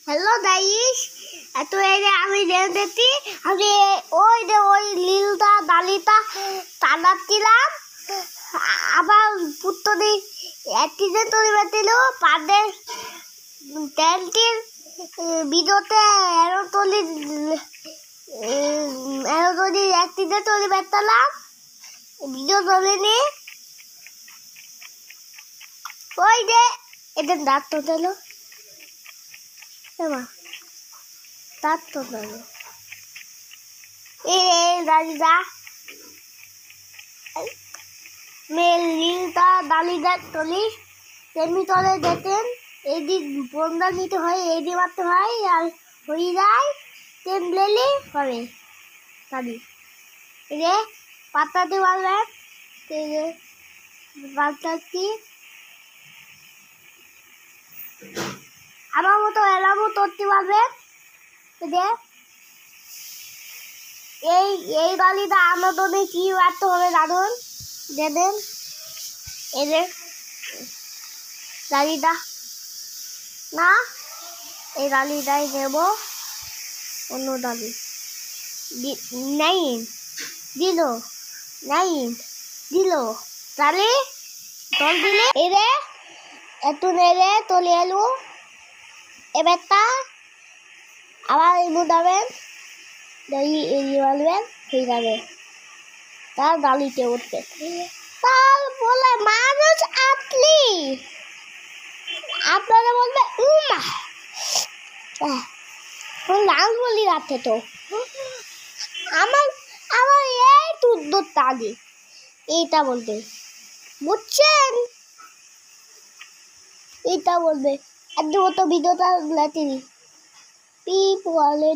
Hello guys, এত এরে আমি দেখতেছি আমি ওই লীলটা ডালিটা টানাচ্ছিলাম। আবার পুত্তনি একটিতে তৈরি করছিল পাদে তেলটির বিদতে এরোতলি একটিতে তৈরি করতাম ভিডিও তোলেনি। ওই যে এদের দাঁত তো দিল দাঁত তো দিল দাদিদা মেয়েটা দালিদা তলি তেমনি তলে যেতেন। এই দিক বন্ধা নিতে হয়, এই দিয়ে মারতে হয়, আর হয়ে যায় তেম লেলে হবে দাদি। এই যে পাতাতে মারবেন, এই যে বাচ্চাটি আমার মতো এলামও করতে পারবেন। এই গালিটা আমাদের কি মারতে হবে দাদুন দেবেন। এই যে গালিটা না, এই গালিটাই দেব। অন্য দালি নাই দিল, নাই দিল তাহলে তল দিলে এরে এত নেড়ে তলে এলো। এবারটা আবার এমু দেবেন, দই এড়িয়ে বলবেন হয়ে যাবে। তার ডালিতে উঠবে, তার বলে মানুষ আটলি আপনারা বলবে লাল বলি রাখতে তো আমার আমার এই দুধ তালি এইটা বলবে, বুঝছেন? এইটা বলবে একদম তো ভিডিওটা লাতিনি পিপ বলে।